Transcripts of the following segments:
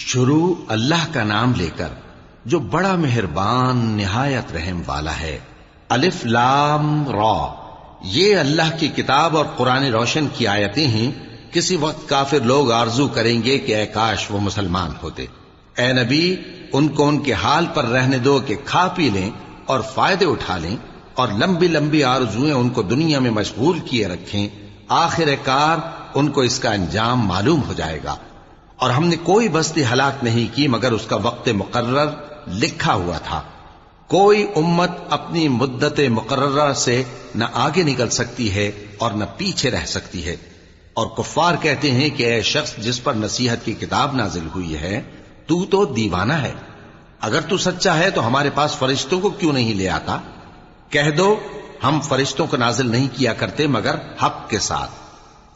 شروع اللہ کا نام لے کر جو بڑا مہربان نہایت رحم والا ہے۔ الف لام را، یہ اللہ کی کتاب اور قرآن روشن کی آیتیں ہیں۔ کسی وقت کافر لوگ آرزو کریں گے کہ اے کاش وہ مسلمان ہوتے۔ اے نبی، ان کو ان کے حال پر رہنے دو کہ کھا پی لیں اور فائدے اٹھا لیں، اور لمبی لمبی آرزویں ان کو دنیا میں مشغول کیے رکھیں۔ آخر کار ان کو اس کا انجام معلوم ہو جائے گا۔ اور ہم نے کوئی بستی ہلاک نہیں کی مگر اس کا وقت مقرر لکھا ہوا تھا۔ کوئی امت اپنی مدت مقررہ سے نہ آگے نکل سکتی ہے اور نہ پیچھے رہ سکتی ہے۔ اور کفار کہتے ہیں کہ اے شخص جس پر نصیحت کی کتاب نازل ہوئی ہے، تو دیوانہ ہے۔ اگر تو سچا ہے تو ہمارے پاس فرشتوں کو کیوں نہیں لے آتا؟ کہہ دو ہم فرشتوں کو نازل نہیں کیا کرتے مگر حق کے ساتھ،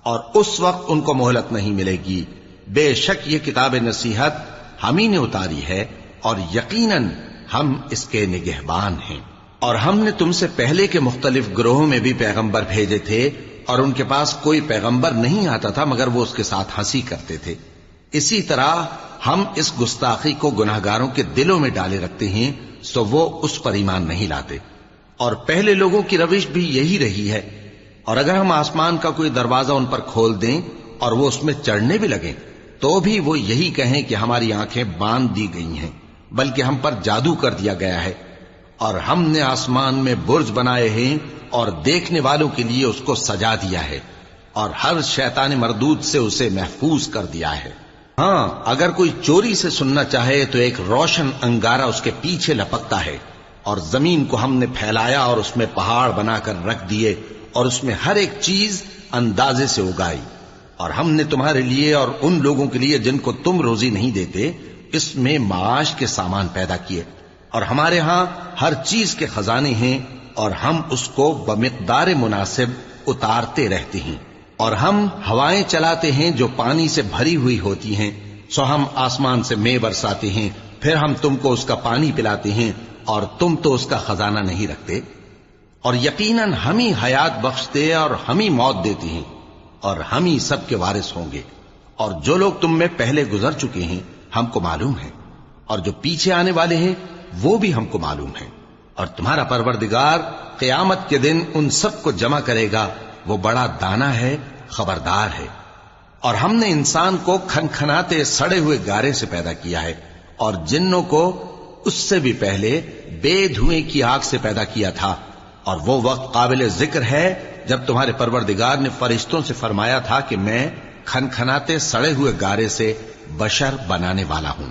اور اس وقت ان کو مہلت نہیں ملے گی۔ بے شک یہ کتاب نصیحت ہم ہی نے اتاری ہے، اور یقیناً ہم اس کے نگہبان ہیں۔ اور ہم نے تم سے پہلے کے مختلف گروہوں میں بھی پیغمبر بھیجے تھے، اور ان کے پاس کوئی پیغمبر نہیں آتا تھا مگر وہ اس کے ساتھ ہنسی کرتے تھے۔ اسی طرح ہم اس گستاخی کو گناہگاروں کے دلوں میں ڈالے رکھتے ہیں، سو وہ اس پر ایمان نہیں لاتے۔ اور پہلے لوگوں کی روش بھی یہی رہی ہے۔ اور اگر ہم آسمان کا کوئی دروازہ ان پر کھول دیں اور وہ اس میں چڑھنے بھی لگیں تو بھی وہ یہی کہیں کہ ہماری آنکھیں باندھ دی گئی ہیں، بلکہ ہم پر جادو کر دیا گیا ہے۔ اور ہم نے آسمان میں برج بنائے ہیں اور دیکھنے والوں کے لیے اس کو سجا دیا ہے، اور ہر شیطان مردود سے اسے محفوظ کر دیا ہے۔ ہاں، اگر کوئی چوری سے سننا چاہے تو ایک روشن انگارہ اس کے پیچھے لپکتا ہے۔ اور زمین کو ہم نے پھیلایا اور اس میں پہاڑ بنا کر رکھ دیے، اور اس میں ہر ایک چیز اندازے سے اگائی۔ اور ہم نے تمہارے لیے اور ان لوگوں کے لیے جن کو تم روزی نہیں دیتے اس میں معاش کے سامان پیدا کیے۔ اور ہمارے ہاں ہر چیز کے خزانے ہیں، اور ہم اس کو بمقدار مناسب اتارتے رہتے ہیں۔ اور ہم ہوائیں چلاتے ہیں جو پانی سے بھری ہوئی ہوتی ہیں، سو ہم آسمان سے مے برساتے ہیں، پھر ہم تم کو اس کا پانی پلاتے ہیں، اور تم تو اس کا خزانہ نہیں رکھتے۔ اور یقیناً ہم ہی حیات بخشتے اور ہم ہی موت دیتے ہیں، اور ہم ہی سب کے وارث ہوں گے۔ اور جو لوگ تم میں پہلے گزر چکے ہیں ہم کو معلوم ہے، اور جو پیچھے آنے والے ہیں وہ بھی ہم کو معلوم ہے۔ اور تمہارا پروردگار قیامت کے دن ان سب کو جمع کرے گا، وہ بڑا دانا ہے، خبردار ہے۔ اور ہم نے انسان کو کھنکھناتے سڑے ہوئے گارے سے پیدا کیا ہے، اور جنوں کو اس سے بھی پہلے بے دھوئیں کی آگ سے پیدا کیا تھا۔ اور وہ وقت قابل ذکر ہے جب تمہارے پروردگار نے فرشتوں سے فرمایا تھا کہ میں کھنکھناتے سڑے ہوئے گارے سے بشر بنانے والا ہوں،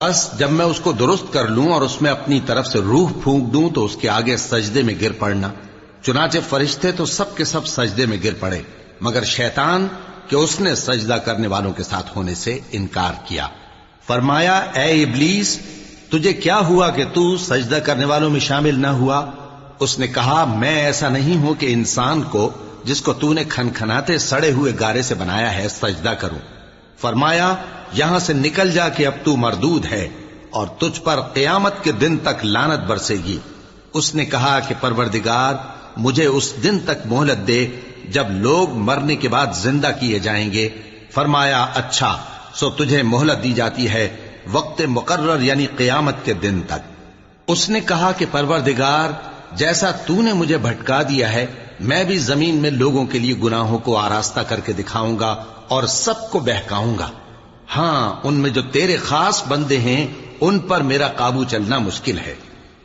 بس جب میں اس کو درست کر لوں اور اس میں اپنی طرف سے روح پھونک دوں تو اس کے آگے سجدے میں گر پڑنا۔ چنانچہ فرشتے تو سب کے سب سجدے میں گر پڑے مگر شیطان کہ اس نے سجدہ کرنے والوں کے ساتھ ہونے سے انکار کیا۔ فرمایا اے ابلیس، تجھے کیا ہوا کہ تو سجدہ کرنے والوں میں شامل نہ ہوا؟ اس نے کہا میں ایسا نہیں ہوں کہ انسان کو جس کو تو نے کھنکھناتے سڑے ہوئے گارے سے بنایا ہے سجدہ کروں۔ فرمایا یہاں سے نکل جا کہ اب تو مردود ہے، اور تجھ پر قیامت کے دن تک لعنت برسے گی۔ اس نے کہا کہ پروردگار مجھے اس دن تک مہلت دے جب لوگ مرنے کے بعد زندہ کیے جائیں گے۔ فرمایا اچھا، سو تجھے مہلت دی جاتی ہے وقت مقرر یعنی قیامت کے دن تک۔ اس نے کہا کہ پروردگار جیسا تو نے مجھے بھٹکا دیا ہے میں بھی زمین میں لوگوں کے لیے گناہوں کو آراستہ کر کے دکھاؤں گا اور سب کو بہکاؤں گا۔ ہاں، ان میں جو تیرے خاص بندے ہیں ان پر میرا قابو چلنا مشکل ہے۔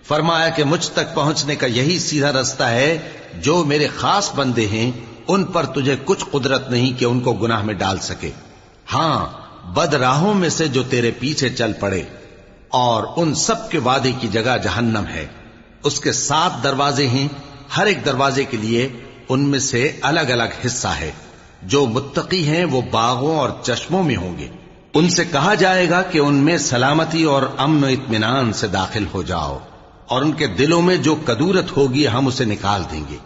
فرمایا کہ مجھ تک پہنچنے کا یہی سیدھا رستہ ہے، جو میرے خاص بندے ہیں ان پر تجھے کچھ قدرت نہیں کہ ان کو گناہ میں ڈال سکے۔ ہاں، بد راہوں میں سے جو تیرے پیچھے چل پڑے، اور ان سب کے وعدے کی جگہ جہنم ہے۔ اس کے 7 دروازے ہیں، ہر ایک دروازے کے لیے ان میں سے الگ الگ حصہ ہے۔ جو متقی ہیں وہ باغوں اور چشموں میں ہوں گے۔ ان سے کہا جائے گا کہ ان میں سلامتی اور امن و اطمینان سے داخل ہو جاؤ، اور ان کے دلوں میں جو کدورت ہوگی ہم اسے نکال دیں گے،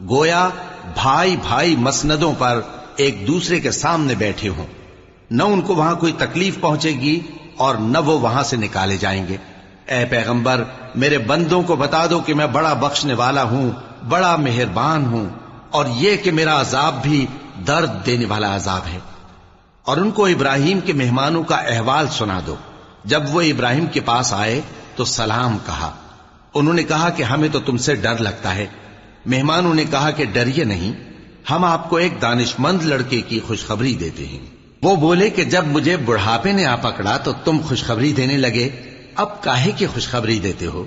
گویا بھائی بھائی مسندوں پر ایک دوسرے کے سامنے بیٹھے ہوں۔ نہ ان کو وہاں کوئی تکلیف پہنچے گی اور نہ وہ وہاں سے نکالے جائیں گے۔ اے پیغمبر میرے بندوں کو بتا دو کہ میں بڑا بخشنے والا ہوں، بڑا مہربان ہوں، اور یہ کہ میرا عذاب بھی درد دینے والا عذاب ہے۔ اور ان کو ابراہیم کے مہمانوں کا احوال سنا دو جب وہ ابراہیم کے پاس آئے تو سلام کہا۔ انہوں نے کہا کہ ہمیں تو تم سے ڈر لگتا ہے۔ مہمانوں نے کہا کہ ڈریے نہیں، ہم آپ کو ایک دانش مند لڑکے کی خوشخبری دیتے ہیں۔ وہ بولے کہ جب مجھے بڑھاپے نے آ پکڑا تو تم خوشخبری دینے لگے، اب کاہے کی خوشخبری دیتے ہو؟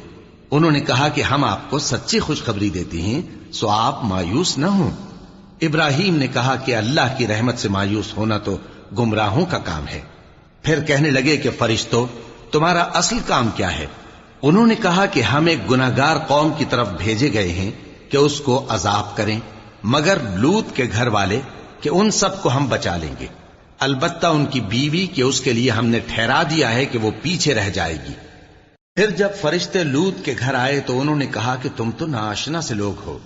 انہوں نے کہا کہ ہم آپ کو سچی خوشخبری دیتے ہیں، سو آپ مایوس نہ ہوں۔ ابراہیم نے کہا کہ اللہ کی رحمت سے مایوس ہونا تو گمراہوں کا کام ہے۔ پھر کہنے لگے کہ فرشتوں، تمہارا اصل کام کیا ہے؟ انہوں نے کہا کہ ہم ایک گناہگار قوم کی طرف بھیجے گئے ہیں کہ اس کو عذاب کریں، مگر لوط کے گھر والے کہ ان سب کو ہم بچا لیں گے، البتہ ان کی بیوی کہ اس کے لیے ہم نے ٹھہرا دیا ہے کہ وہ پیچھے رہ جائے گی۔ پھر جب فرشتے لوط کے گھر آئے تو انہوں نے کہا کہ تم تو ناآشنا سے لوگ ہو۔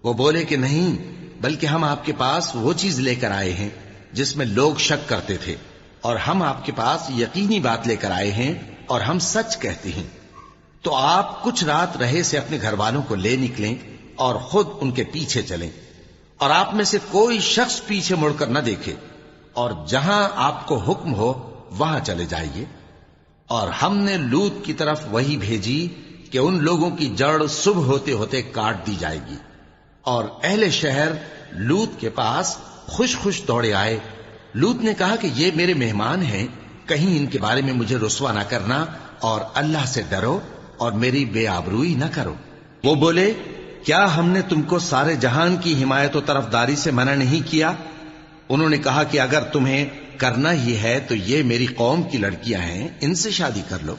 وہ بولے کہ نہیں، بلکہ ہم آپ کے پاس وہ چیز لے کر آئے ہیں جس میں لوگ شک کرتے تھے، اور ہم آپ کے پاس یقینی بات لے کر آئے ہیں اور ہم سچ کہتے ہیں۔ تو آپ کچھ رات رہے سے اپنے گھر والوں کو لے نکلیں اور خود ان کے پیچھے چلیں، اور آپ میں سے کوئی شخص پیچھے مڑ کر نہ دیکھے، اور جہاں آپ کو حکم ہو وہاں چلے جائیے۔ اور ہم نے لوط کی طرف وہی بھیجی کہ ان لوگوں کی جڑ صبح ہوتے ہوتے کاٹ دی جائے گی۔ اور اہل شہر لوط کے پاس خوش خوش دوڑے آئے۔ لوط نے کہا کہ یہ میرے مہمان ہیں، کہیں ان کے بارے میں مجھے رسوا نہ کرنا، اور اللہ سے ڈرو اور میری بے آبروئی نہ کرو۔ وہ بولے، کیا ہم نے تم کو سارے جہان کی حمایت و طرفداری سے منع نہیں کیا؟ انہوں نے کہا کہ اگر تمہیں کرنا ہی ہے تو یہ میری قوم کی لڑکیاں ہیں، ان سے شادی کر لو۔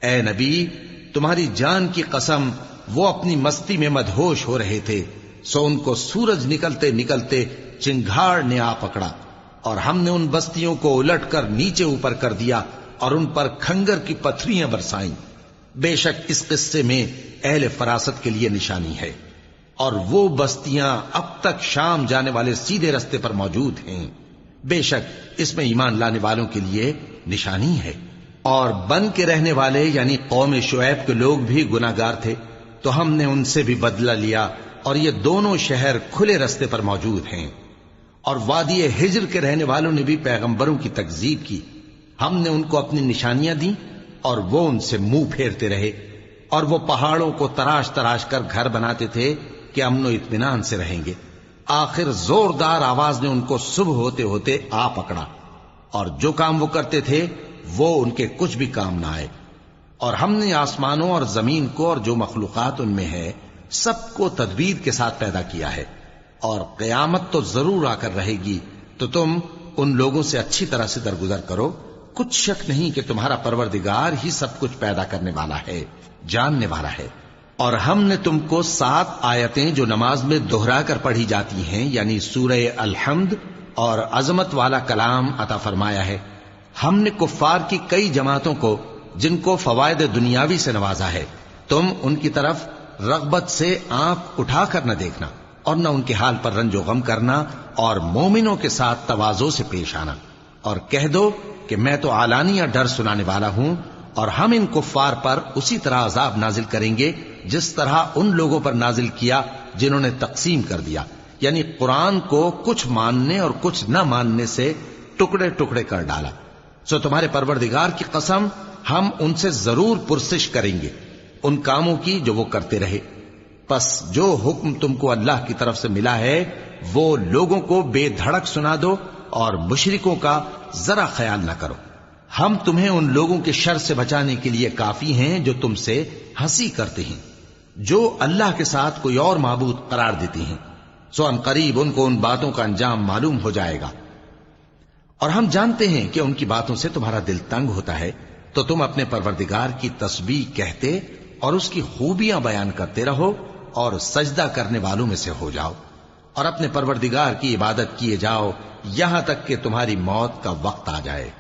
اے نبی، تمہاری جان کی قسم، وہ اپنی مستی میں مدہوش ہو رہے تھے، سو ان کو سورج نکلتے نکلتے چنگھاڑ نے آ پکڑا، اور ہم نے ان بستیوں کو الٹ کر نیچے اوپر کر دیا اور ان پر کھنگر کی پتھریاں برسائیں۔ بے شک اس قصے میں اہل فراست کے لیے نشانی ہے، اور وہ بستیاں اب تک شام جانے والے سیدھے رستے پر موجود ہیں۔ بے شک اس میں ایمان لانے والوں کے لیے نشانی ہے۔ اور بن کے رہنے والے یعنی قوم شعیب کے لوگ بھی گناہگار تھے، تو ہم نے ان سے بھی بدلہ لیا، اور یہ دونوں شہر کھلے رستے پر موجود ہیں۔ اور وادی ہجر کے رہنے والوں نے بھی پیغمبروں کی تکذیب کی، ہم نے ان کو اپنی نشانیاں دیں اور وہ ان سے منہ پھیرتے رہے، اور وہ پہاڑوں کو تراش تراش کر گھر بناتے تھے کہ امن و اطمینان سے رہیں گے۔ آخر زوردار آواز نے ان کو صبح ہوتے ہوتے آ پکڑا، اور جو کام وہ کرتے تھے وہ ان کے کچھ بھی کام نہ آئے۔ اور ہم نے آسمانوں اور زمین کو اور جو مخلوقات ان میں ہے سب کو تدبیر کے ساتھ پیدا کیا ہے، اور قیامت تو ضرور آ کر رہے گی، تو تم ان لوگوں سے اچھی طرح سے درگزر کرو۔ کچھ شک نہیں کہ تمہارا پروردگار ہی سب کچھ پیدا کرنے والا ہے، جاننے والا ہے۔ اور ہم نے تم کو 7 آیتیں جو نماز میں دہرا کر پڑھی جاتی ہیں، یعنی سورہ الحمد اور عظمت والا کلام عطا فرمایا ہے۔ ہم نے کفار کی کئی جماعتوں کو جن کو فوائد دنیاوی سے نوازا ہے، تم ان کی طرف رغبت سے آنکھ اٹھا کر نہ دیکھنا، اور نہ ان کے حال پر رنج و غم کرنا، اور مومنوں کے ساتھ تواضع سے پیش آنا، اور کہہ دو کہ میں تو اعلانیہ ڈر سنانے والا ہوں، اور ہم ان کفار پر اسی طرح عذاب نازل کریں گے جس طرح ان لوگوں پر نازل کیا جنہوں نے تقسیم کر دیا، یعنی قرآن کو کچھ ماننے اور کچھ نہ ماننے سے ٹکڑے ٹکڑے کر ڈالا۔ سو تمہارے پروردگار کی قسم، ہم ان سے ضرور پرسش کریں گے ان کاموں کی جو وہ کرتے رہے۔ پس جو حکم تم کو اللہ کی طرف سے ملا ہے وہ لوگوں کو بے دھڑک سنا دو، اور مشرکوں کا ذرا خیال نہ کرو۔ ہم تمہیں ان لوگوں کے شر سے بچانے کے لیے کافی ہیں جو تم سے ہنسی کرتے ہیں، جو اللہ کے ساتھ کوئی اور معبود قرار دیتے ہیں، سو ان قریب ان کو ان باتوں کا انجام معلوم ہو جائے گا۔ اور ہم جانتے ہیں کہ ان کی باتوں سے تمہارا دل تنگ ہوتا ہے، تو تم اپنے پروردگار کی تسبیح کہتے اور اس کی خوبیاں بیان کرتے رہو، اور سجدہ کرنے والوں میں سے ہو جاؤ، اور اپنے پروردگار کی عبادت کیے جاؤ یہاں تک کہ تمہاری موت کا وقت آ جائے۔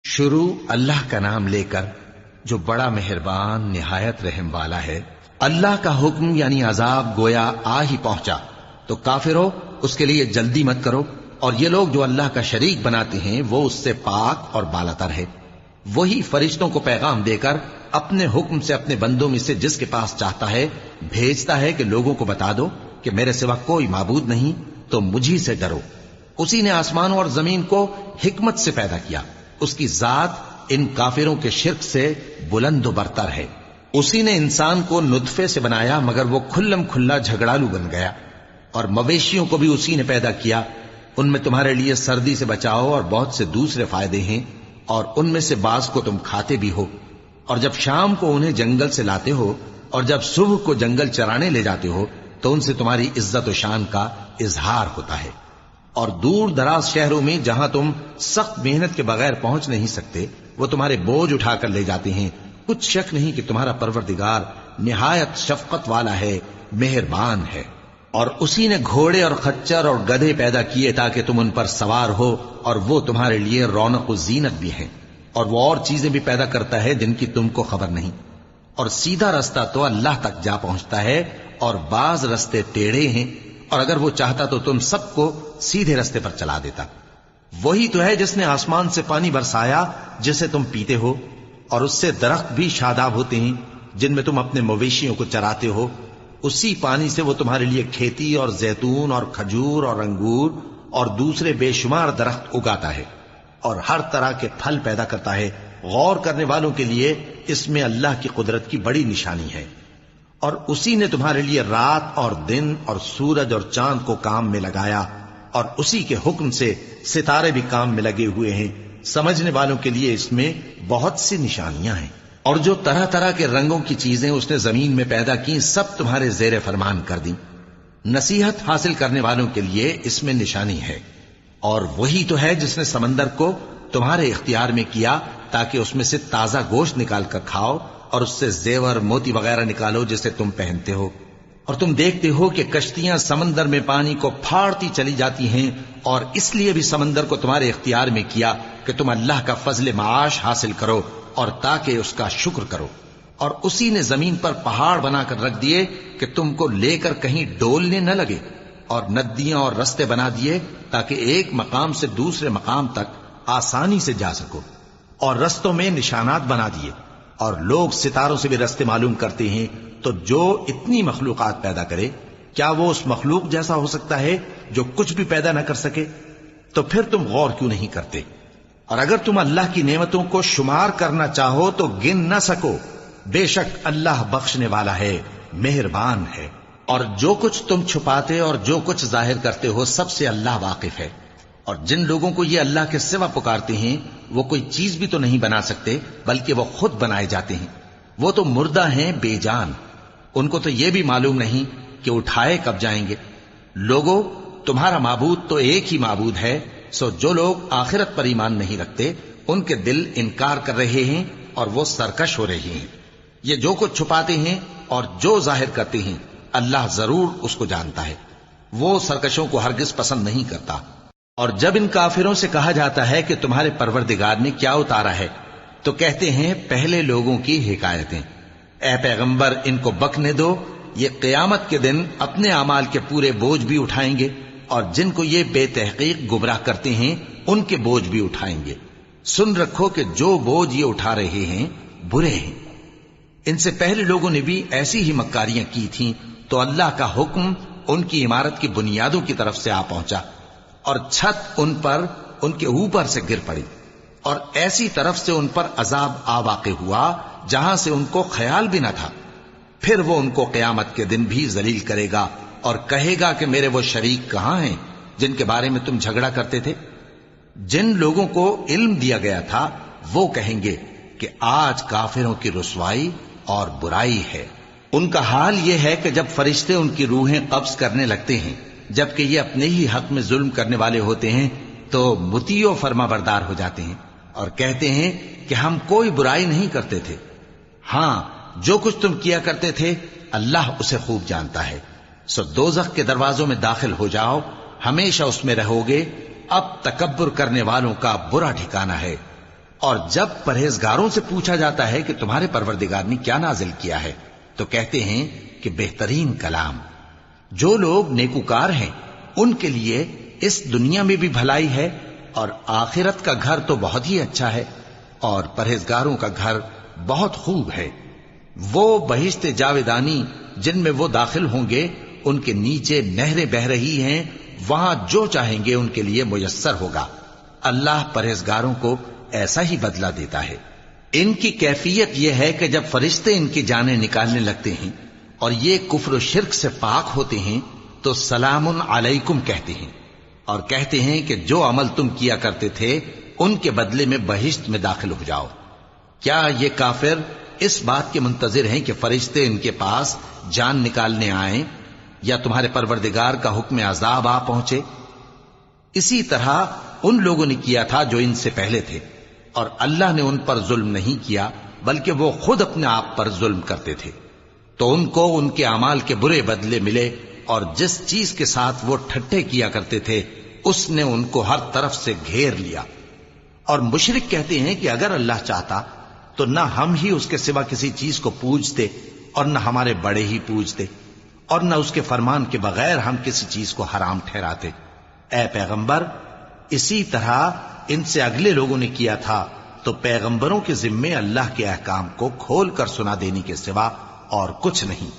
شروع اللہ کا نام لے کر جو بڑا مہربان نہایت رحم والا ہے۔ اللہ کا حکم یعنی عذاب گویا آ ہی پہنچا، تو کافرو اس کے لیے جلدی مت کرو، اور یہ لوگ جو اللہ کا شریک بناتے ہیں وہ اس سے پاک اور بالاتر ہے۔ وہی فرشتوں کو پیغام دے کر اپنے حکم سے اپنے بندوں میں سے جس کے پاس چاہتا ہے بھیجتا ہے کہ لوگوں کو بتا دو کہ میرے سوا کوئی معبود نہیں، تو مجھی سے ڈرو۔ اسی نے آسمانوں اور زمین کو حکمت سے پیدا کیا، اس کی ذات ان کافروں کے شرک سے بلند و برتر ہے۔ اسی نے انسان کو نطفے سے بنایا مگر وہ کھلم کھلا جھگڑالو بن گیا، اور مویشیوں کو بھی اسی نے پیدا کیا، ان میں تمہارے لیے سردی سے بچاؤ اور بہت سے دوسرے فائدے ہیں، اور ان میں سے بعض کو تم کھاتے بھی ہو، اور جب شام کو انہیں جنگل سے لاتے ہو اور جب صبح کو جنگل چرانے لے جاتے ہو تو ان سے تمہاری عزت و شان کا اظہار ہوتا ہے۔ اور دور دراز شہروں میں جہاں تم سخت محنت کے بغیر پہنچ نہیں سکتے وہ تمہارے بوجھ اٹھا کر لے جاتے ہیں، کچھ شک نہیں کہ تمہارا پروردگار نہایت شفقت والا ہے، مہربان ہے۔ اور اسی نے گھوڑے اور خچر اور گدھے پیدا کیے تاکہ تم ان پر سوار ہو، اور وہ تمہارے لیے رونق و زینت بھی ہیں، اور وہ اور چیزیں بھی پیدا کرتا ہے جن کی تم کو خبر نہیں۔ اور سیدھا رستہ تو اللہ تک جا پہنچتا ہے، اور بعض رستے ٹیڑھے ہیں، اور اگر وہ چاہتا تو تم سب کو سیدھے رستے پر چلا دیتا۔ وہی تو ہے جس نے آسمان سے پانی برسایا جسے تم پیتے ہو، اور اس سے درخت بھی شاداب ہوتے ہیں جن میں تم اپنے مویشیوں کو چراتے ہو۔ اسی پانی سے وہ تمہارے لیے کھیتی اور زیتون اور کھجور اور انگور اور دوسرے بے شمار درخت اگاتا ہے، اور ہر طرح کے پھل پیدا کرتا ہے۔ غور کرنے والوں کے لیے اس میں اللہ کی قدرت کی بڑی نشانی ہے۔ اور اسی نے تمہارے لیے رات اور دن اور سورج اور چاند کو کام میں لگایا، اور اسی کے حکم سے ستارے بھی کام میں لگے ہوئے ہیں۔ سمجھنے والوں کے لیے اس میں بہت سی نشانیاں ہیں۔ اور جو طرح طرح کے رنگوں کی چیزیں اس نے زمین میں پیدا کی سب تمہارے زیر فرمان کر دیں۔ نصیحت حاصل کرنے والوں کے لیے اس میں نشانی ہے۔ اور وہی تو ہے جس نے سمندر کو تمہارے اختیار میں کیا تاکہ اس میں سے تازہ گوشت نکال کر کھاؤ، اور اس سے زیور موتی وغیرہ نکالو جسے تم پہنتے ہو۔ اور تم دیکھتے ہو کہ کشتیاں سمندر میں پانی کو پھاڑتی چلی جاتی ہیں، اور اس لیے بھی سمندر کو تمہارے اختیار میں کیا کہ تم اللہ کا فضل معاش حاصل کرو اور تاکہ اس کا شکر کرو۔ اور اسی نے زمین پر پہاڑ بنا کر رکھ دیے کہ تم کو لے کر کہیں ڈولنے نہ لگے، اور ندیاں اور رستے بنا دیے تاکہ ایک مقام سے دوسرے مقام تک آسانی سے جا سکو، اور رستوں میں نشانات بنا دیے۔ اور لوگ ستاروں سے بھی رستے معلوم کرتے ہیں، تو جو اتنی مخلوقات پیدا کرے کیا وہ اس مخلوق جیسا ہو سکتا ہے جو کچھ بھی پیدا نہ کر سکے؟ تو پھر تم غور کیوں نہیں کرتے؟ اور اگر تم اللہ کی نعمتوں کو شمار کرنا چاہو تو گن نہ سکو، بے شک اللہ بخشنے والا ہے، مہربان ہے۔ اور جو کچھ تم چھپاتے اور جو کچھ ظاہر کرتے ہو سب سے اللہ واقف ہے۔ اور جن لوگوں کو یہ اللہ کے سوا پکارتے ہیں وہ کوئی چیز بھی تو نہیں بنا سکتے بلکہ وہ خود بنائے جاتے ہیں۔ وہ تو مردہ ہیں بے جان، ان کو تو یہ بھی معلوم نہیں کہ اٹھائے کب جائیں گے۔ لوگوں، تمہارا معبود تو ایک ہی معبود ہے، سو جو لوگ آخرت پر ایمان نہیں رکھتے ان کے دل انکار کر رہے ہیں اور وہ سرکش ہو رہے ہیں۔ یہ جو کچھ چھپاتے ہیں اور جو ظاہر کرتے ہیں اللہ ضرور اس کو جانتا ہے، وہ سرکشوں کو ہرگز پسند نہیں کرتا۔ اور جب ان کافروں سے کہا جاتا ہے کہ تمہارے پروردگار نے کیا اتارا ہے تو کہتے ہیں پہلے لوگوں کی حکایتیں۔ اے پیغمبر، ان کو بکنے دو، یہ قیامت کے دن اپنے اعمال کے پورے بوجھ بھی اٹھائیں گے، اور جن کو یہ بے تحقیق گمراہ کرتے ہیں ان کے بوجھ بھی اٹھائیں گے۔ سن رکھو کہ جو بوجھ یہ اٹھا رہے ہیں برے ہیں۔ ان سے پہلے لوگوں نے بھی ایسی ہی مکاریاں کی تھیں، تو اللہ کا حکم ان کی عمارت کی بنیادوں کی طرف سے آ پہنچا، اور چھت ان پر ان کے اوپر سے گر پڑی، اور ایسی طرف سے ان پر عذاب آ واقع ہوا جہاں سے ان کو خیال بھی نہ تھا۔ پھر وہ ان کو قیامت کے دن بھی ذلیل کرے گا اور کہے گا کہ میرے وہ شریک کہاں ہیں جن کے بارے میں تم جھگڑا کرتے تھے؟ جن لوگوں کو علم دیا گیا تھا وہ کہیں گے کہ آج کافروں کی رسوائی اور برائی ہے۔ ان کا حال یہ ہے کہ جب فرشتے ان کی روحیں قبض کرنے لگتے ہیں جبکہ یہ اپنے ہی حق میں ظلم کرنے والے ہوتے ہیں تو مطیع و فرما بردار ہو جاتے ہیں اور کہتے ہیں کہ ہم کوئی برائی نہیں کرتے تھے۔ ہاں، جو کچھ تم کیا کرتے تھے اللہ اسے خوب جانتا ہے۔ سو دوزخ کے دروازوں میں داخل ہو جاؤ، ہمیشہ اس میں رہو گے، اب تکبر کرنے والوں کا برا ٹھکانہ ہے۔ اور جب پرہیزگاروں سے پوچھا جاتا ہے کہ تمہارے پروردگار نے کیا نازل کیا ہے تو کہتے ہیں کہ بہترین کلام۔ جو لوگ نیکوکار ہیں ان کے لیے اس دنیا میں بھی بھلائی ہے اور آخرت کا گھر تو بہت ہی اچھا ہے، اور پرہیزگاروں کا گھر بہت خوب ہے۔ وہ بہشت جاویدانی جن میں وہ داخل ہوں گے، ان کے نیچے نہریں بہہ رہی ہیں، وہاں جو چاہیں گے ان کے لیے میسر ہوگا۔ اللہ پرہیزگاروں کو ایسا ہی بدلہ دیتا ہے۔ ان کی کیفیت یہ ہے کہ جب فرشتے ان کی جانیں نکالنے لگتے ہیں اور یہ کفر و شرک سے پاک ہوتے ہیں تو سلام علیکم کہتے ہیں، اور کہتے ہیں کہ جو عمل تم کیا کرتے تھے ان کے بدلے میں بہشت میں داخل ہو جاؤ۔ کیا یہ کافر اس بات کے منتظر ہیں کہ فرشتے ان کے پاس جان نکالنے آئیں یا تمہارے پروردگار کا حکم عذاب آ پہنچے؟ اسی طرح ان لوگوں نے کیا تھا جو ان سے پہلے تھے، اور اللہ نے ان پر ظلم نہیں کیا بلکہ وہ خود اپنے آپ پر ظلم کرتے تھے۔ تو ان کو ان کے اعمال کے برے بدلے ملے، اور جس چیز کے ساتھ وہ ٹھٹھے کیا کرتے تھے اس نے ان کو ہر طرف سے گھیر لیا۔ اور مشرک کہتے ہیں کہ اگر اللہ چاہتا تو نہ ہم ہی اس کے سوا کسی چیز کو پوجتے اور نہ ہمارے بڑے ہی پوجتے، اور نہ اس کے فرمان کے بغیر ہم کسی چیز کو حرام ٹھہراتے۔ اے پیغمبر، اسی طرح ان سے اگلے لوگوں نے کیا تھا، تو پیغمبروں کے ذمے اللہ کے احکام کو کھول کر سنا دینے کے سوا اور کچھ نہیں۔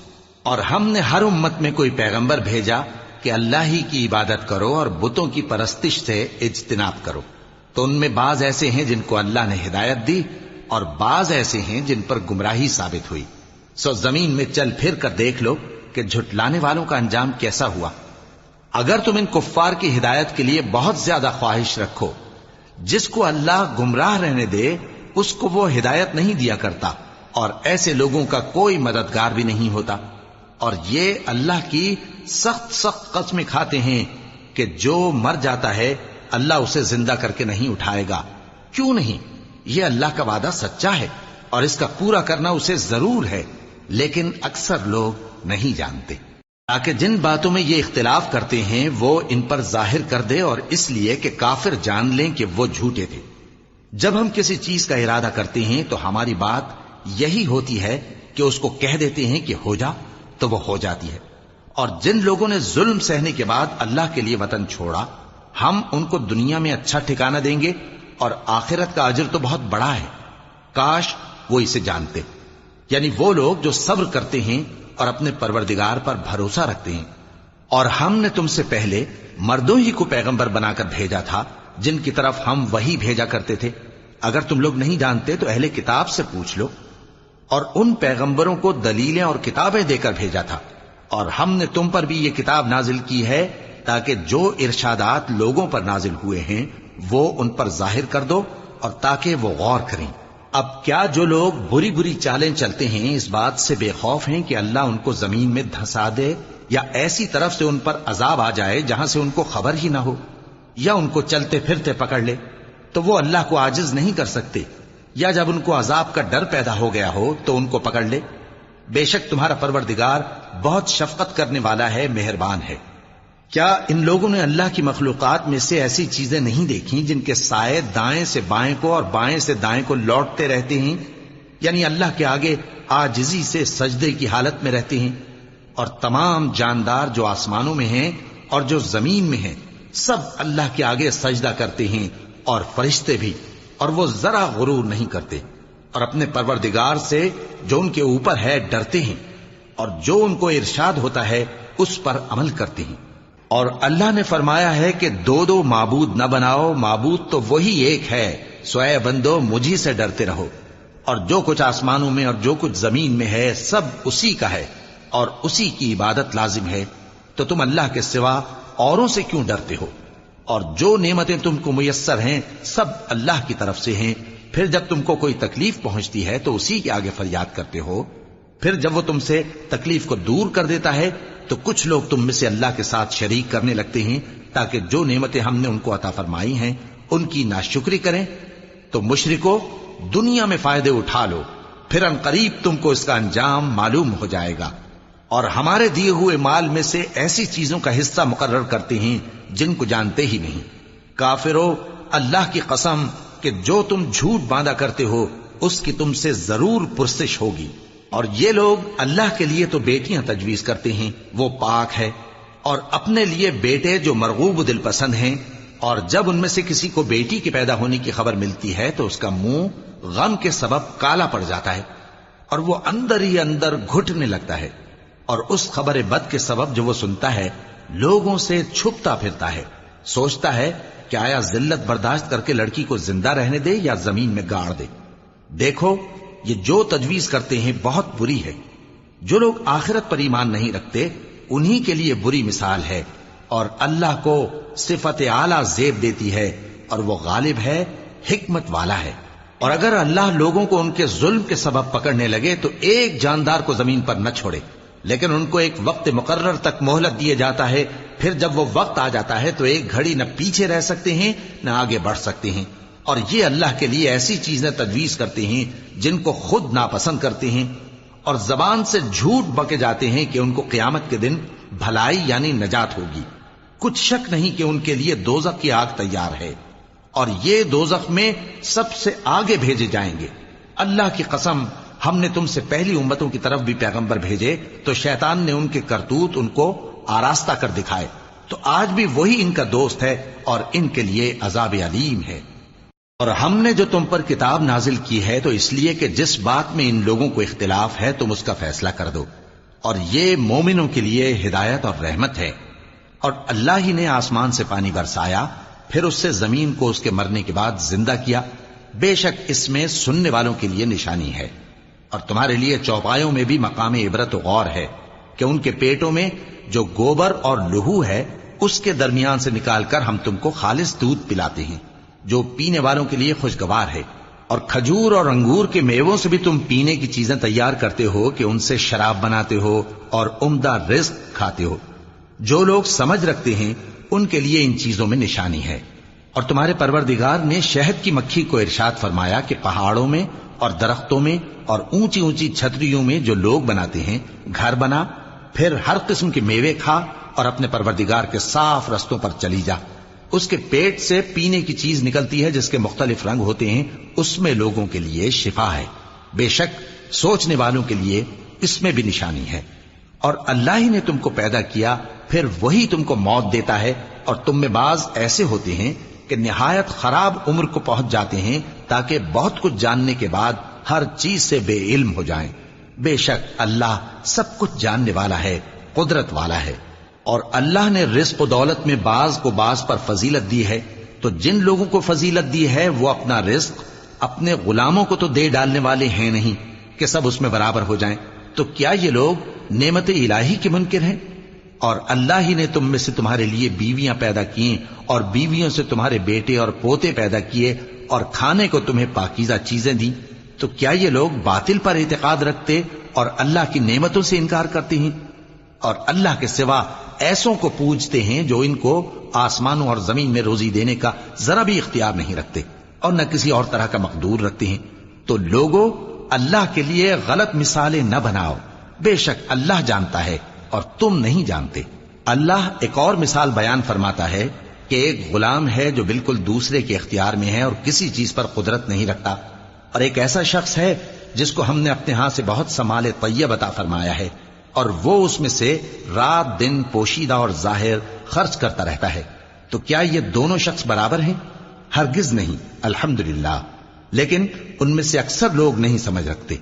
اور ہم نے ہر امت میں کوئی پیغمبر بھیجا کہ اللہ ہی کی عبادت کرو اور بتوں کی پرستش سے اجتناب کرو، تو ان میں بعض ایسے ہیں جن کو اللہ نے ہدایت دی اور بعض ایسے ہیں جن پر گمراہی ثابت ہوئی۔ سو زمین میں چل پھر کر دیکھ لو کہ جھٹلانے والوں کا انجام کیسا ہوا۔ اگر تم ان کفار کی ہدایت کے لیے بہت زیادہ خواہش رکھو، جس کو اللہ گمراہ رہنے دے اس کو وہ ہدایت نہیں دیا کرتا، اور ایسے لوگوں کا کوئی مددگار بھی نہیں ہوتا۔ اور یہ اللہ کی سخت قسمیں کھاتے ہیں کہ جو مر جاتا ہے اللہ اسے زندہ کر کے نہیں اٹھائے گا۔ کیوں نہیں؟ یہ اللہ کا وعدہ سچا ہے اور اس کا پورا کرنا اسے ضرور ہے، لیکن اکثر لوگ نہیں جانتے۔ تاکہ جن باتوں میں یہ اختلاف کرتے ہیں وہ ان پر ظاہر کر دے، اور اس لیے کہ کافر جان لیں کہ وہ جھوٹے تھے۔ جب ہم کسی چیز کا ارادہ کرتے ہیں تو ہماری بات یہی ہوتی ہے کہ اس کو کہہ دیتے ہیں کہ ہو جا، تو وہ ہو جاتی ہے۔ اور جن لوگوں نے ظلم سہنے کے بعد اللہ کے لیے وطن چھوڑا، ہم ان کو دنیا میں اچھا ٹھکانہ دیں گے، اور آخرت کا اجر تو بہت بڑا ہے۔ کاش وہ اسے جانتے، یعنی وہ لوگ جو صبر کرتے ہیں اور اپنے پروردگار پر بھروسہ رکھتے ہیں۔ اور ہم نے تم سے پہلے مردوں ہی کو پیغمبر بنا کر بھیجا تھا جن کی طرف ہم وہی بھیجا کرتے تھے۔ اگر تم لوگ نہیں جانتے تو اہل کتاب سے پوچھ لو۔ اور ان پیغمبروں کو دلیلیں اور کتابیں دے کر بھیجا تھا، اور ہم نے تم پر بھی یہ کتاب نازل کی ہے تاکہ جو ارشادات لوگوں پر نازل ہوئے ہیں وہ ان پر ظاہر کر دو، اور تاکہ وہ غور کریں۔ اب کیا جو لوگ بری بری چالیں چلتے ہیں اس بات سے بے خوف ہیں کہ اللہ ان کو زمین میں دھسا دے، یا ایسی طرف سے ان پر عذاب آ جائے جہاں سے ان کو خبر ہی نہ ہو، یا ان کو چلتے پھرتے پکڑ لے؟ تو وہ اللہ کو عاجز نہیں کر سکتے، یا جب ان کو عذاب کا ڈر پیدا ہو گیا ہو تو ان کو پکڑ لے۔ بے شک تمہارا پروردگار بہت شفقت کرنے والا ہے، مہربان ہے۔ کیا ان لوگوں نے اللہ کی مخلوقات میں سے ایسی چیزیں نہیں دیکھی جن کے سائے دائیں سے بائیں کو اور بائیں سے دائیں کو لوٹتے رہتے ہیں؟ یعنی اللہ کے آگے عاجزی سے سجدے کی حالت میں رہتے ہیں۔ اور تمام جاندار جو آسمانوں میں ہیں اور جو زمین میں ہیں سب اللہ کے آگے سجدہ کرتے ہیں، اور فرشتے بھی، اور وہ ذرا غرور نہیں کرتے، اور اپنے پروردگار سے جو ان کے اوپر ہے ڈرتے ہیں، اور جو ان کو ارشاد ہوتا ہے اس پر عمل کرتے ہیں۔ اور اللہ نے فرمایا ہے کہ دو دو معبود نہ بناؤ، معبود تو وہی ایک ہے، سو اے بندو مجھی سے ڈرتے رہو۔ اور جو کچھ آسمانوں میں اور جو کچھ زمین میں ہے سب اسی کا ہے، اور اسی کی عبادت لازم ہے، تو تم اللہ کے سوا اوروں سے کیوں ڈرتے ہو؟ اور جو نعمتیں تم کو میسر ہیں سب اللہ کی طرف سے ہیں۔ پھر جب تم کو کوئی تکلیف پہنچتی ہے تو اسی کے آگے فریاد کرتے ہو، پھر جب وہ تم سے تکلیف کو دور کر دیتا ہے تو کچھ لوگ تم میں سے اللہ کے ساتھ شریک کرنے لگتے ہیں تاکہ جو نعمتیں ہم نے ان کو عطا فرمائی ہیں ان کی ناشکری کریں۔ تو مشرکو، دنیا میں فائدے اٹھا لو، پھر ان قریب تم کو اس کا انجام معلوم ہو جائے گا۔ اور ہمارے دیے ہوئے مال میں سے ایسی چیزوں کا حصہ مقرر کرتے ہیں جن کو جانتے ہی نہیں۔ کافرو، اللہ کی قسم کہ جو تم جھوٹ باندھا کرتے ہو اس کی تم سے ضرور پرسش ہوگی۔ اور یہ لوگ اللہ کے لیے تو بیٹیاں تجویز کرتے ہیں، وہ پاک ہے، اور اپنے لیے بیٹے جو مرغوب دل پسند ہیں، اور جب ان میں سے کسی کو بیٹی کے پیدا ہونے کی خبر ملتی ہے تو اس کا منہ غم کے سبب کالا پڑ جاتا ہے، اور وہ اندر ہی اندر گھٹنے لگتا ہے، اور اس خبر بد کے سبب جو وہ سنتا ہے لوگوں سے چھپتا پھرتا ہے، سوچتا ہے کہ آیا ذلت برداشت کر کے لڑکی کو زندہ رہنے دے یا زمین میں گاڑ دے۔ دیکھو یہ جو تجویز کرتے ہیں بہت بری ہے۔ جو لوگ آخرت پر ایمان نہیں رکھتے انہی کے لیے بری مثال ہے، اور اللہ کو صفت اعلیٰ زیب دیتی ہے، اور وہ غالب ہے، حکمت والا ہے۔ اور اگر اللہ لوگوں کو ان کے ظلم کے سبب پکڑنے لگے تو ایک جاندار کو زمین پر نہ چھوڑے، لیکن ان کو ایک وقت مقرر تک مہلت دیے جاتا ہے، پھر جب وہ وقت آ جاتا ہے تو ایک گھڑی نہ پیچھے رہ سکتے ہیں نہ آگے بڑھ سکتے ہیں۔ اور یہ اللہ کے لیے ایسی چیزیں تجویز کرتے ہیں جن کو خود ناپسند کرتے ہیں، اور زبان سے جھوٹ بکے جاتے ہیں کہ ان کو قیامت کے دن بھلائی یعنی نجات ہوگی۔ کچھ شک نہیں کہ ان کے لیے دوزخ کی آگ تیار ہے، اور یہ دوزخ میں سب سے آگے بھیجے جائیں گے۔ اللہ کی قسم، ہم نے تم سے پہلی امتوں کی طرف بھی پیغمبر بھیجے تو شیطان نے ان کے کرتوت ان کو آراستہ کر دکھائے، تو آج بھی وہی ان کا دوست ہے اور ان کے لیے عذاب علیم ہے۔ اور ہم نے جو تم پر کتاب نازل کی ہے تو اس لیے کہ جس بات میں ان لوگوں کو اختلاف ہے تم اس کا فیصلہ کر دو، اور یہ مومنوں کے لیے ہدایت اور رحمت ہے۔ اور اللہ ہی نے آسمان سے پانی برسایا، پھر اس سے زمین کو اس کے مرنے کے بعد زندہ کیا، بے شک اس میں سننے والوں کے لیے نشانی ہے۔ اور تمہارے لیے چوپایوں میں بھی مقام عبرت و غور ہے کہ ان کے پیٹوں میں جو گوبر اور لہو ہے اس کے درمیان سے نکال کر ہم تم کو خالص دودھ پلاتے ہیں جو پینے والوں کے لیے خوشگوار ہے، اور کھجور اور انگور کے میووں سے بھی تم پینے کی چیزیں تیار کرتے ہو کہ ان سے شراب بناتے ہو اور عمدہ رزق کھاتے ہو۔ جو لوگ سمجھ رکھتے ہیں ان کے لیے ان چیزوں میں نشانی ہے۔ اور تمہارے پروردگار نے شہد کی مکھی کو ارشاد فرمایا کہ پہاڑوں میں اور درختوں میں اور اونچی اونچی چھتریوں میں جو لوگ بناتے ہیں گھر بنا، پھر ہر قسم کے میوے کھا اور اپنے پروردگار کے صاف رستوں پر چلی جا۔ اس کے پیٹ سے پینے کی چیز نکلتی ہے جس کے مختلف رنگ ہوتے ہیں، اس میں لوگوں کے لیے شفا ہے، بے شک سوچنے والوں کے لیے اس میں بھی نشانی ہے۔ اور اللہ ہی نے تم کو پیدا کیا، پھر وہی تم کو موت دیتا ہے، اور تم میں بعض ایسے ہوتے ہیں کہ نہایت خراب عمر کو پہنچ جاتے ہیں تاکہ بہت کچھ جاننے کے بعد ہر چیز سے بے علم ہو جائیں۔ بے شک اللہ سب کچھ جاننے والا ہے، قدرت والا ہے۔ اور اللہ نے رزق و دولت میں بعض کو بعض پر فضیلت دی ہے، تو جن لوگوں کو فضیلت دی ہے وہ اپنا رزق اپنے غلاموں کو تو دے ڈالنے والے ہیں نہیں کہ سب اس میں برابر ہو جائیں، تو کیا یہ لوگ نعمت الہی کے منکر ہیں؟ اور اللہ ہی نے تم میں سے تمہارے لیے بیویاں پیدا کی اور بیویوں سے تمہارے بیٹے اور پوتے پیدا کیے اور کھانے کو تمہیں پاکیزہ چیزیں دیں، تو کیا یہ لوگ باطل پر اعتقاد رکھتے اور اللہ کی نعمتوں سے انکار کرتے ہیں؟ اور اللہ کے سوا ایسوں کو پوجتے ہیں جو ان کو آسمانوں اور زمین میں روزی دینے کا ذرا بھی اختیار نہیں رکھتے اور نہ کسی اور طرح کا مقدور رکھتے ہیں۔ تو لوگوں اللہ کے لیے غلط مثالیں نہ بناؤ، بے شک اللہ جانتا ہے اور تم نہیں جانتے۔ اللہ ایک اور مثال بیان فرماتا ہے کہ ایک غلام ہے جو بالکل دوسرے کے اختیار میں ہے اور کسی چیز پر قدرت نہیں رکھتا، اور ایک ایسا شخص ہے جس کو ہم نے اپنے ہاں سے بہت سا مال طیب عطا فرمایا ہے اور وہ اس میں سے رات دن پوشیدہ اور ظاہر خرچ کرتا رہتا ہے، تو کیا یہ دونوں شخص برابر ہیں؟ ہرگز نہیں، الحمدللہ، لیکن ان میں سے اکثر لوگ نہیں سمجھ رکھتے۔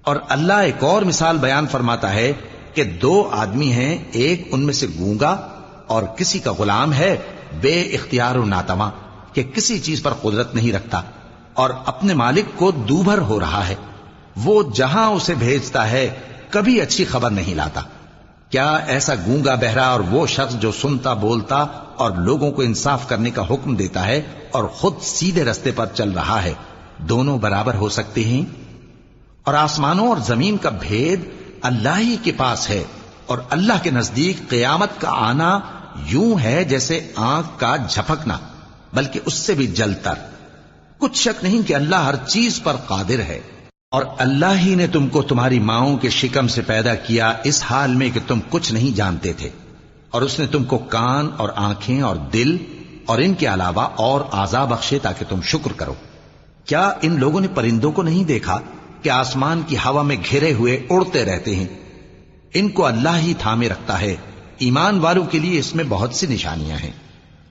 اور اللہ ایک اور مثال بیان فرماتا ہے کہ دو آدمی ہیں، ایک ان میں سے گونگا اور کسی کا غلام ہے بے اختیار و ناتواں کہ کسی چیز پر قدرت نہیں رکھتا اور اپنے مالک کو دوبھر ہو رہا ہے، وہ جہاں اسے بھیجتا ہے کبھی اچھی خبر نہیں لاتا۔ کیا ایسا گونگا بہرا اور وہ شخص جو سنتا بولتا اور لوگوں کو انصاف کرنے کا حکم دیتا ہے اور خود سیدھے رستے پر چل رہا ہے، دونوں برابر ہو سکتے ہیں؟ اور آسمانوں اور زمین کا بھید اللہ ہی کے پاس ہے، اور اللہ کے نزدیک قیامت کا آنا یوں ہے جیسے آنکھ کا جھپکنا، بلکہ اس سے بھی جل تر۔ کچھ شک نہیں کہ اللہ ہر چیز پر قادر ہے۔ اور اللہ ہی نے تم کو تمہاری ماؤں کے شکم سے پیدا کیا اس حال میں کہ تم کچھ نہیں جانتے تھے، اور اس نے تم کو کان اور آنکھیں اور دل اور ان کے علاوہ اور اعضاء بخشے تاکہ تم شکر کرو۔ کیا ان لوگوں نے پرندوں کو نہیں دیکھا کہ آسمان کی ہوا میں گھرے ہوئے اڑتے رہتے ہیں؟ ان کو اللہ ہی تھامے رکھتا ہے۔ ایمان والوں کے لیے اس میں بہت سی نشانیاں ہیں۔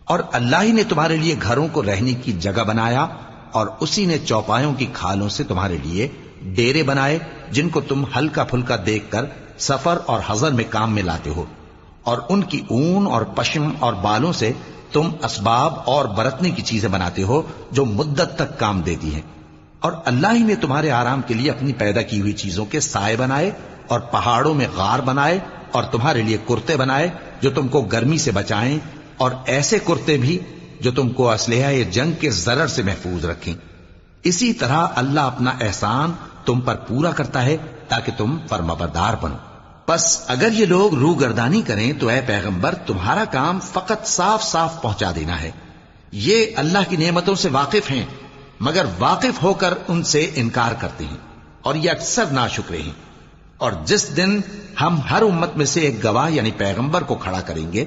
اور اللہ ہی نے تمہارے لیے گھروں کو رہنے کی جگہ بنایا، اور اسی نے چوپایوں کی کھالوں سے تمہارے لیے ڈیرے بنائے جن کو تم ہلکا پھلکا دیکھ کر سفر اور حضر میں کام میں لاتے ہو، اور ان کی اون اور پشم اور بالوں سے تم اسباب اور برتنے کی چیزیں بناتے ہو جو مدت تک کام دیتی ہیں، اور اللہ ہی نے تمہارے آرام کے لیے اپنی پیدا کی ہوئی چیزوں کے سائے بنائے اور پہاڑوں میں غار بنائے اور تمہارے لیے کرتے بنائے جو تم کو گرمی سے بچائیں، اور ایسے کرتے بھی جو تم کو اسلحہ جنگ کے ضرر سے محفوظ رکھیں۔ اسی طرح اللہ اپنا احسان تم پر پورا کرتا ہے تاکہ تم فرمانبردار بنو۔ پس اگر یہ لوگ روگردانی کریں تو اے پیغمبر تمہارا کام فقط صاف صاف پہنچا دینا ہے۔ یہ اللہ کی نعمتوں سے واقف ہیں مگر واقف ہو کر ان سے انکار کرتے ہیں، اور یہ اکثر ناشکرے ہیں۔ اور جس دن ہم ہر امت میں سے ایک گواہ یعنی پیغمبر کو کھڑا کریں گے،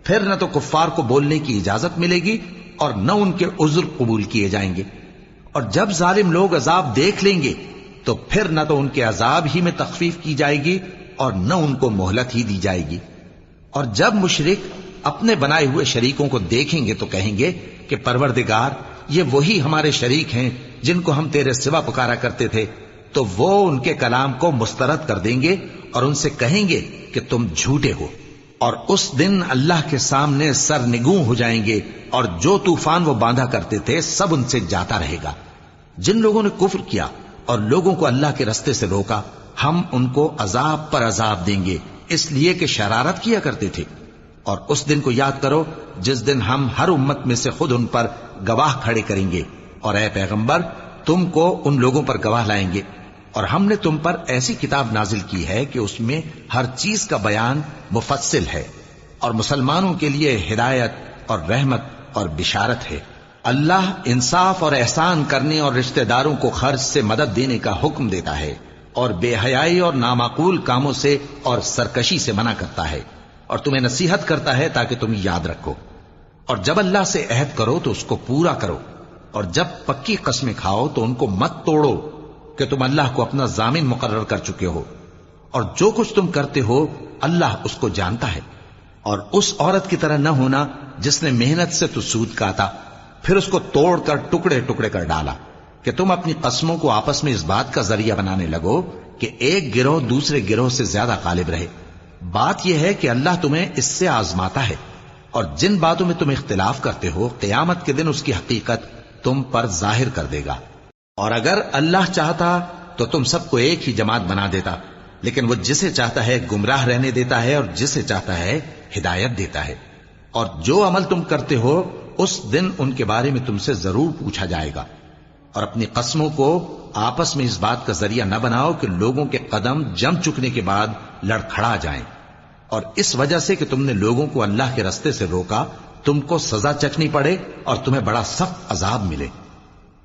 پھر نہ تو کفار کو بولنے کی اجازت ملے گی اور نہ ان کے عذر قبول کیے جائیں گے، اور جب ظالم لوگ عذاب دیکھ لیں گے تو پھر نہ تو ان کے عذاب ہی میں تخفیف کی جائے گی اور نہ ان کو مہلت ہی دی جائے گی۔ اور جب مشرک اپنے بنائے ہوئے شریکوں کو دیکھیں گے تو کہیں گے کہ پروردگار یہ وہی ہمارے شریک ہیں جن کو ہم تیرے سوا پکارا کرتے تھے، تو وہ ان کے کلام کو مسترد کر دیں گے اور ان سے کہیں گے کہ تم جھوٹے ہو، اور اس دن اللہ کے سامنے سرنگوں ہو جائیں گے، اور جو طوفان وہ باندھا کرتے تھے سب ان سے جاتا رہے گا۔ جن لوگوں نے کفر کیا اور لوگوں کو اللہ کے رستے سے روکا، ہم ان کو عذاب پر عذاب دیں گے اس لیے کہ شرارت کیا کرتے تھے۔ اور اس دن کو یاد کرو جس دن ہم ہر امت میں سے خود ان پر گواہ کھڑے کریں گے، اور اے پیغمبر تم کو ان لوگوں پر گواہ لائیں گے، اور ہم نے تم پر ایسی کتاب نازل کی ہے کہ اس میں ہر چیز کا بیان مفصل ہے، اور مسلمانوں کے لیے ہدایت اور رحمت اور بشارت ہے۔ اللہ انصاف اور احسان کرنے اور رشتہ داروں کو خرچ سے مدد دینے کا حکم دیتا ہے، اور بے حیائی اور نامعقول کاموں سے اور سرکشی سے منع کرتا ہے، اور تمہیں نصیحت کرتا ہے تاکہ تم یاد رکھو۔ اور جب اللہ سے عہد کرو تو اس کو پورا کرو، اور جب پکی قسمیں کھاؤ تو ان کو مت توڑو کہ تم اللہ کو اپنا ضامن مقرر کر چکے ہو، اور جو کچھ تم کرتے ہو اللہ اس کو جانتا ہے۔ اور اس عورت کی طرح نہ ہونا جس نے محنت سے تو سود کاتا پھر اس کو توڑ کر ٹکڑے ٹکڑے کر ڈالا، کہ تم اپنی قسموں کو آپس میں اس بات کا ذریعہ بنانے لگو کہ ایک گروہ دوسرے گروہ سے زیادہ غالب رہے۔ بات یہ ہے کہ اللہ تمہیں اس سے آزماتا ہے، اور جن باتوں میں تم اختلاف کرتے ہو قیامت کے دن اس کی حقیقت تم پر ظاہر کر دے گا۔ اور اگر اللہ چاہتا تو تم سب کو ایک ہی جماعت بنا دیتا، لیکن وہ جسے چاہتا ہے گمراہ رہنے دیتا ہے اور جسے چاہتا ہے ہدایت دیتا ہے۔ اور جو عمل تم کرتے ہو اس دن ان کے بارے میں تم سے ضرور پوچھا جائے گا۔ اور اپنی قسموں کو آپس میں اس بات کا ذریعہ نہ بناؤ کہ لوگوں کے قدم جم چکنے کے بعد لڑکھڑا جائیں، اور اس وجہ سے کہ تم نے لوگوں کو اللہ کے رستے سے روکا تم کو سزا چکھنی پڑے اور تمہیں بڑا سخت عذاب ملے۔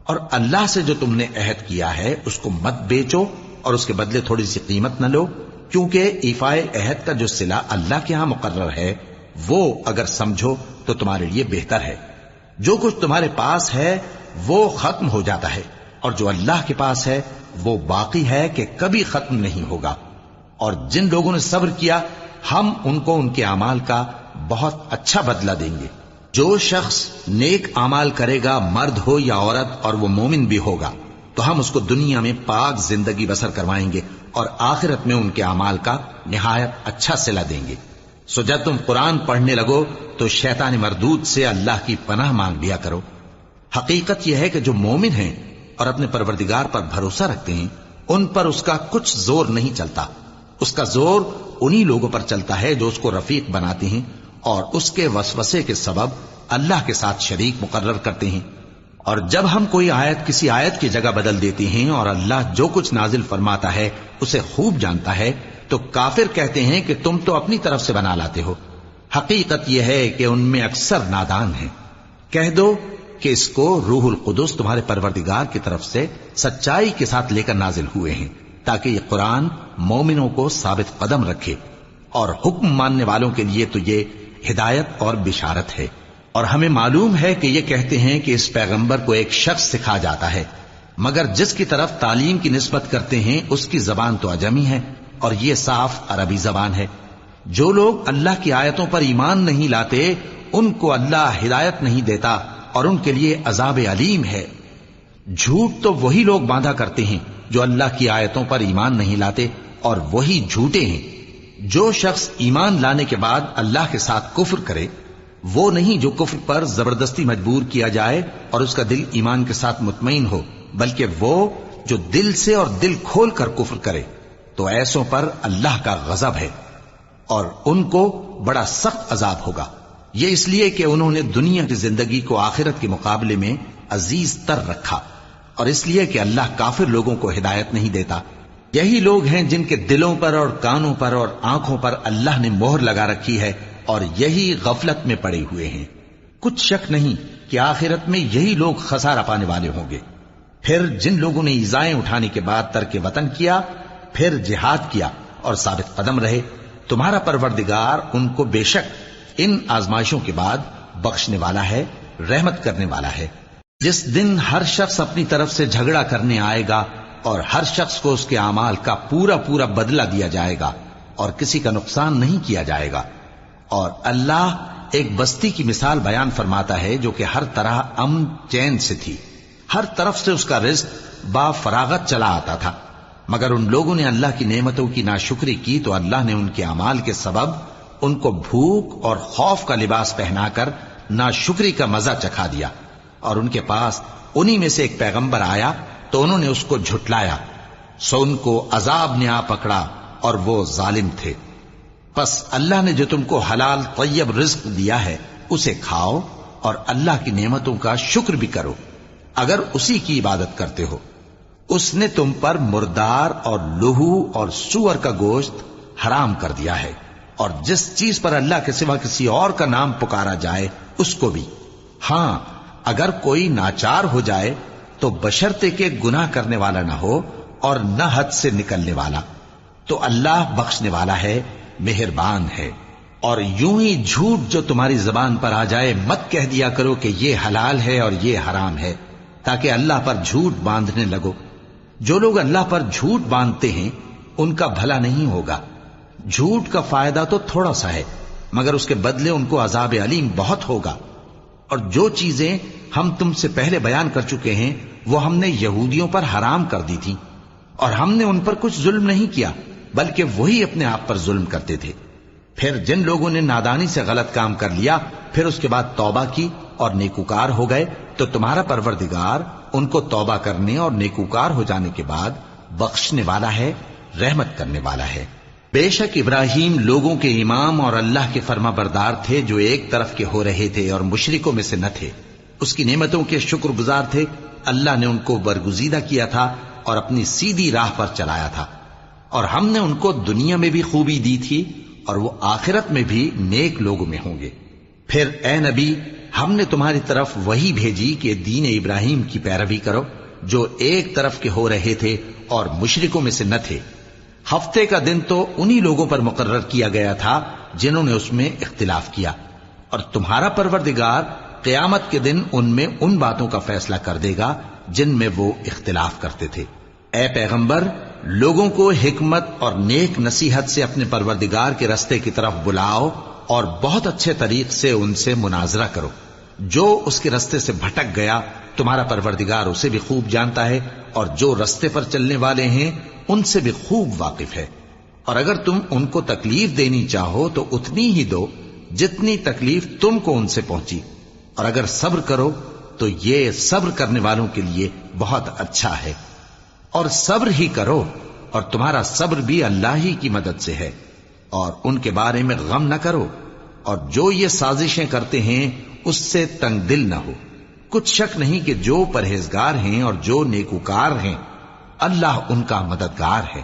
اور اللہ سے جو تم نے عہد کیا ہے اس کو مت بیچو اور اس کے بدلے تھوڑی سی قیمت نہ لو، کیونکہ ایفائے عہد کا جو صلہ اللہ کے ہاں مقرر ہے وہ اگر سمجھو تو تمہارے لیے بہتر ہے۔ جو کچھ تمہارے پاس ہے وہ ختم ہو جاتا ہے، اور جو اللہ کے پاس ہے وہ باقی ہے کہ کبھی ختم نہیں ہوگا۔ اور جن لوگوں نے صبر کیا ہم ان کو ان کے اعمال کا بہت اچھا بدلہ دیں گے۔ جو شخص نیک اعمال کرے گا مرد ہو یا عورت اور وہ مومن بھی ہوگا تو ہم اس کو دنیا میں پاک زندگی بسر کروائیں گے اور آخرت میں ان کے اعمال کا نہایت اچھا صلہ دیں گے۔ سو جب تم قرآن پڑھنے لگو تو شیطان مردود سے اللہ کی پناہ مانگ لیا کرو۔ حقیقت یہ ہے کہ جو مومن ہیں اور اپنے پروردگار پر بھروسہ رکھتے ہیں ان پر اس کا کچھ زور نہیں چلتا، اس کا زور انہی لوگوں پر چلتا ہے جو اس کو رفیق بناتے ہیں اور اس کے وسوسے کے سبب اللہ کے ساتھ شریک مقرر کرتے ہیں۔ اور جب ہم کوئی آیت کسی آیت کی جگہ بدل دیتے ہیں اور اللہ جو کچھ نازل فرماتا ہے اسے خوب جانتا ہے تو کافر کہتے ہیں کہ تم تو اپنی طرف سے بنا لاتے ہو۔ حقیقت یہ ہے کہ ان میں اکثر نادان ہیں۔ کہہ دو کہ اس کو روح القدس تمہارے پروردگار کی طرف سے سچائی کے ساتھ لے کر نازل ہوئے ہیں تاکہ یہ قرآن مومنوں کو ثابت قدم رکھے، اور حکم ماننے والوں کے لیے تو یہ ہدایت اور بشارت ہے۔ اور ہمیں معلوم ہے کہ یہ کہتے ہیں کہ اس پیغمبر کو ایک شخص سکھا جاتا ہے، مگر جس کی طرف تعلیم کی نسبت کرتے ہیں اس کی زبان تو عجمی ہے اور یہ صاف عربی زبان ہے۔ جو لوگ اللہ کی آیتوں پر ایمان نہیں لاتے ان کو اللہ ہدایت نہیں دیتا اور ان کے لیے عذاب علیم ہے۔ جھوٹ تو وہی لوگ باندھا کرتے ہیں جو اللہ کی آیتوں پر ایمان نہیں لاتے، اور وہی جھوٹے ہیں جو شخص ایمان لانے کے بعد اللہ کے ساتھ کفر کرے وہ نہیں جو کفر پر زبردستی مجبور کیا جائے اور اس کا دل ایمان کے ساتھ مطمئن ہو، بلکہ وہ جو دل سے اور دل کھول کر کفر کرے، تو ایسوں پر اللہ کا غضب ہے اور ان کو بڑا سخت عذاب ہوگا۔ یہ اس لیے کہ انہوں نے دنیا کی زندگی کو آخرت کے مقابلے میں عزیز تر رکھا، اور اس لیے کہ اللہ کافر لوگوں کو ہدایت نہیں دیتا۔ یہی لوگ ہیں جن کے دلوں پر اور کانوں پر اور آنکھوں پر اللہ نے مہر لگا رکھی ہے، اور یہی غفلت میں پڑے ہوئے ہیں۔ کچھ شک نہیں کہ آخرت میں یہی لوگ خسارہ پانے والے ہوں گے۔ پھر جن لوگوں نے ایذائیں اٹھانے کے بعد ترک وطن کیا، پھر جہاد کیا اور ثابت قدم رہے، تمہارا پروردگار ان کو بے شک ان آزمائشوں کے بعد بخشنے والا ہے، رحمت کرنے والا ہے۔ جس دن ہر شخص اپنی طرف سے جھگڑا کرنے آئے گا اور ہر شخص کو اس کے اعمال کا پورا پورا بدلہ دیا جائے گا اور کسی کا نقصان نہیں کیا جائے گا۔ اور اللہ ایک بستی کی مثال بیان فرماتا ہے جو کہ ہر طرح امن چین سے تھی، ہر طرف سے اس کا رزق با فراغت چلا آتا تھا، مگر ان لوگوں نے اللہ کی نعمتوں کی ناشکری کی تو اللہ نے ان کے اعمال کے سبب ان کو بھوک اور خوف کا لباس پہنا کر ناشکری کا مزہ چکھا دیا۔ اور ان کے پاس انہی میں سے ایک پیغمبر آیا تو انہوں نے اس کو جھٹلایا، سو ان کو عذاب نے آ پکڑا اور وہ ظالم تھے۔ پس اللہ نے جو تم کو حلال طیب رزق دیا ہے اسے کھاؤ اور اللہ کی نعمتوں کا شکر بھی کرو اگر اسی کی عبادت کرتے ہو۔ اس نے تم پر مردار اور لہو اور سور کا گوشت حرام کر دیا ہے، اور جس چیز پر اللہ کے سوا کسی اور کا نام پکارا جائے اس کو بھی۔ ہاں اگر کوئی ناچار ہو جائے تو بشرطے کہ گناہ کرنے والا نہ ہو اور نہ حد سے نکلنے والا، تو اللہ بخشنے والا ہے، مہربان ہے۔ اور یوں ہی جھوٹ جو تمہاری زبان پر آ جائے مت کہہ دیا کرو کہ یہ حلال ہے اور یہ حرام ہے، تاکہ اللہ پر جھوٹ باندھنے لگو۔ جو لوگ اللہ پر جھوٹ باندھتے ہیں ان کا بھلا نہیں ہوگا۔ جھوٹ کا فائدہ تو تھوڑا سا ہے، مگر اس کے بدلے ان کو عذاب علیم بہت ہوگا۔ اور جو چیزیں ہم تم سے پہلے بیان کر چکے ہیں وہ ہم نے یہودیوں پر حرام کر دی تھی، اور ہم نے ان پر کچھ ظلم نہیں کیا بلکہ وہی اپنے آپ پر ظلم کرتے تھے۔ پھر جن لوگوں نے نادانی سے غلط کام کر لیا پھر اس کے بعد توبہ کی اور نیکوکار ہو گئے تو تمہارا پروردگار ان کو توبہ کرنے اور نیکوکار ہو جانے کے بعد بخشنے والا ہے، رحمت کرنے والا ہے۔ بے شک ابراہیم لوگوں کے امام اور اللہ کے فرما بردار تھے جو ایک طرف کے ہو رہے تھے اور مشرکوں میں سے نہ تھے، اس کی نعمتوں کے شکر گزار تھے۔ اللہ نے ان کو برگزیدہ کیا تھا اور اپنی سیدھی راہ پر چلایا تھا، اور ہم نے ان کو دنیا میں بھی خوبی دی تھی اور وہ آخرت میں بھی نیک لوگوں میں ہوں گے۔ پھر اے نبی ہم نے تمہاری طرف وہی بھیجی کہ دین ابراہیم کی پیروی کرو جو ایک طرف کے ہو رہے تھے اور مشرکوں میں سے نہ تھے۔ ہفتے کا دن تو انہی لوگوں پر مقرر کیا گیا تھا جنہوں نے اس میں اختلاف کیا، اور تمہارا پروردگار قیامت کے دن ان میں ان باتوں کا فیصلہ کر دے گا جن میں وہ اختلاف کرتے تھے۔ اے پیغمبر لوگوں کو حکمت اور نیک نصیحت سے اپنے پروردگار کے رستے کی طرف بلاؤ اور بہت اچھے طریق سے ان سے مناظرہ کرو۔ جو اس کے رستے سے بھٹک گیا تمہارا پروردگار اسے بھی خوب جانتا ہے، اور جو رستے پر چلنے والے ہیں ان سے بھی خوب واقف ہے۔ اور اگر تم ان کو تکلیف دینی چاہو تو اتنی ہی دو جتنی تکلیف تم کو ان سے پہنچی، اور اگر صبر کرو تو یہ صبر کرنے والوں کے لیے بہت اچھا ہے۔ اور صبر ہی کرو، اور تمہارا صبر بھی اللہ ہی کی مدد سے ہے، اور ان کے بارے میں غم نہ کرو، اور جو یہ سازشیں کرتے ہیں اس سے تنگ دل نہ ہو۔ کچھ شک نہیں کہ جو پرہیزگار ہیں اور جو نیکوکار ہیں اللہ ان کا مددگار ہے۔